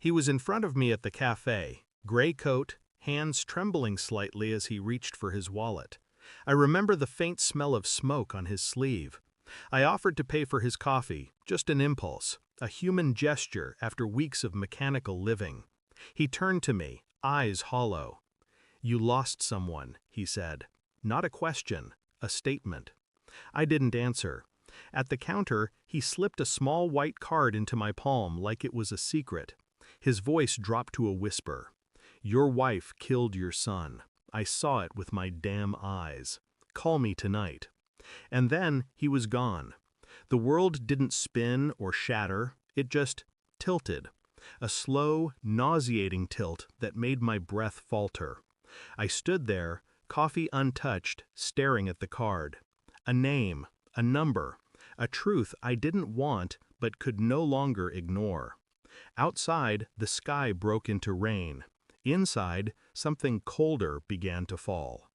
He was in front of me at the cafe, gray coat, hands trembling slightly as he reached for his wallet. I remember the faint smell of smoke on his sleeve. I offered to pay for his coffee, just an impulse, a human gesture after weeks of mechanical living. He turned to me, eyes hollow. "You lost someone," he said. Not a question, a statement. I didn't answer. At the counter, he slipped a small white card into my palm like it was a secret. His voice dropped to a whisper. "Your wife killed your son. I saw it with my damn eyes. Call me tonight." And then he was gone. The world didn't spin or shatter, it just tilted. A slow, nauseating tilt that made my breath falter. I stood there, coffee untouched, staring at the card. A name, a number, a truth I didn't want but could no longer ignore. Outside, the sky broke into rain. Inside, something colder began to fall.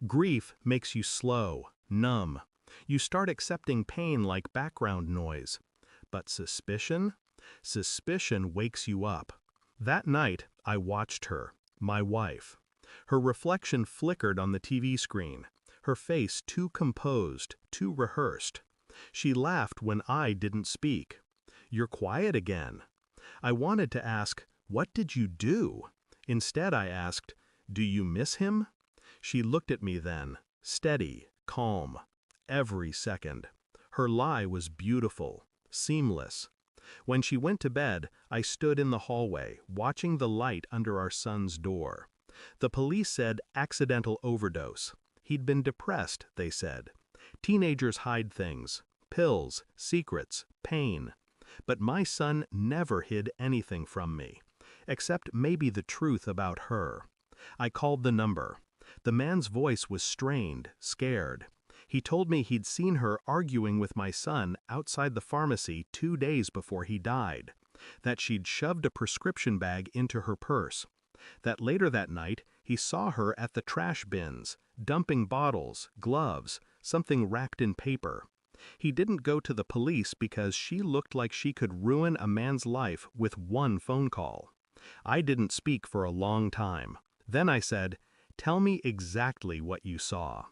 Grief makes you slow, numb. You start accepting pain like background noise. But suspicion? Suspicion wakes you up. That night, I watched her, my wife. Her reflection flickered on the TV screen, her face too composed, too rehearsed. She laughed when I didn't speak. "You're quiet again." I wanted to ask, "What did you do?" Instead I asked, "Do you miss him?" She looked at me then, steady, calm. Every second. Her lie was beautiful, seamless. When she went to bed, I stood in the hallway, watching the light under our son's door. The police said accidental overdose. He'd been depressed, they said. Teenagers hide things, pills, secrets, pain. But my son never hid anything from me, except maybe the truth about her. I called the number. The man's voice was strained, scared. He told me he'd seen her arguing with my son outside the pharmacy 2 days before he died, that she'd shoved a prescription bag into her purse, that later that night he saw her at the trash bins, dumping bottles, gloves, something wrapped in paper. He didn't go to the police because she looked like she could ruin a man's life with one phone call. I didn't speak for a long time. Then I said, "Tell me exactly what you saw."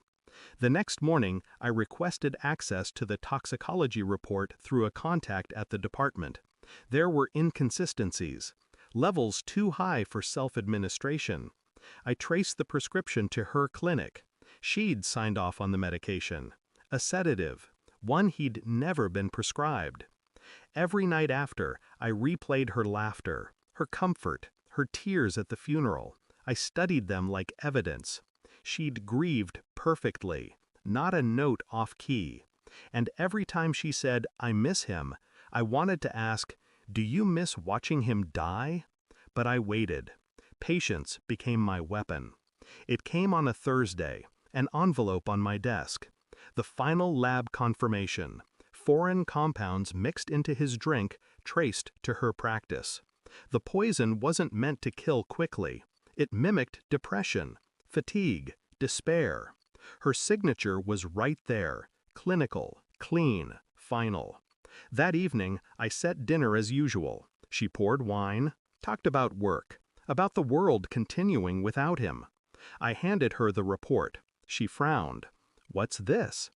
The next morning, I requested access to the toxicology report through a contact at the department. There were inconsistencies, levels too high for self-administration. I traced the prescription to her clinic. She'd signed off on the medication. A sedative, one he'd never been prescribed. Every night after, I replayed her laughter, her comfort, her tears at the funeral. I studied them like evidence. She'd grieved perfectly, not a note off-key. And every time she said, "I miss him," I wanted to ask, "Do you miss watching him die?" But I waited. Patience became my weapon. It came on a Thursday, an envelope on my desk. The final lab confirmation. Foreign compounds mixed into his drink, traced to her practice. The poison wasn't meant to kill quickly. It mimicked depression, fatigue, despair. Her signature was right there, clinical, clean, final. That evening, I set dinner as usual. She poured wine, talked about work, about the world continuing without him. I handed her the report. She frowned. "What's this?"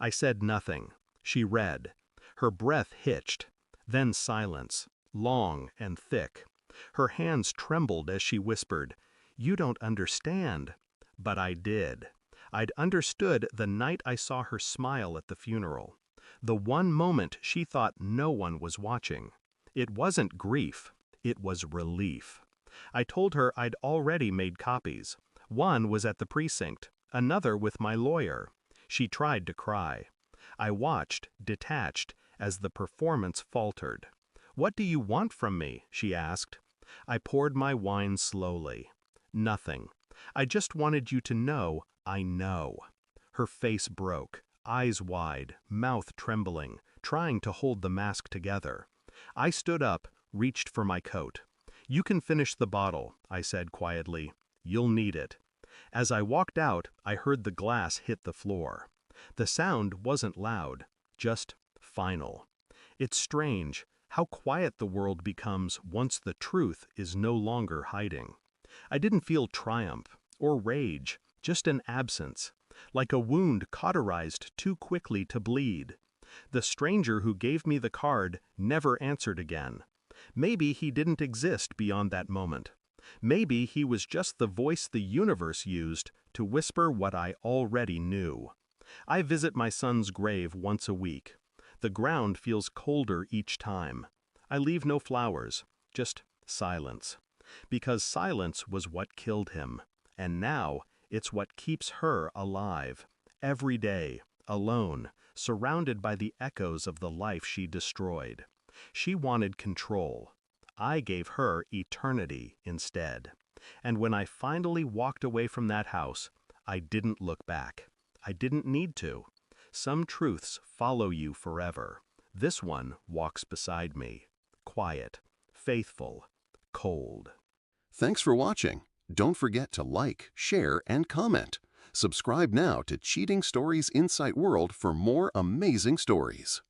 I said nothing. She read. Her breath hitched. Then silence, long and thick. Her hands trembled as she whispered, "You don't understand." But I did. I'd understood the night I saw her smile at the funeral. The one moment she thought no one was watching. It wasn't grief. It was relief. I told her I'd already made copies. One was at the precinct, another with my lawyer. She tried to cry. I watched, detached, as the performance faltered. "What do you want from me?" she asked. I poured my wine slowly. "Nothing. I just wanted you to know I know." Her face broke, eyes wide, mouth trembling, trying to hold the mask together. I stood up, reached for my coat. "You can finish the bottle," I said quietly. "You'll need it." As I walked out, I heard the glass hit the floor. The sound wasn't loud, just final. It's strange how quiet the world becomes once the truth is no longer hiding. I didn't feel triumph or rage, just an absence, like a wound cauterized too quickly to bleed. The stranger who gave me the card never answered again. Maybe he didn't exist beyond that moment. Maybe he was just the voice the universe used to whisper what I already knew. I visit my son's grave once a week. The ground feels colder each time. I leave no flowers, just silence. Because silence was what killed him, and now it's what keeps her alive. Every day, alone, surrounded by the echoes of the life she destroyed. She wanted control. I gave her eternity instead. And when I finally walked away from that house, I didn't look back. I didn't need to. Some truths follow you forever. This one walks beside me. Quiet, faithful, cold. Thanks for watching. Don't forget to like, share, and comment. Subscribe now to Cheating Stories Insight World for more amazing stories.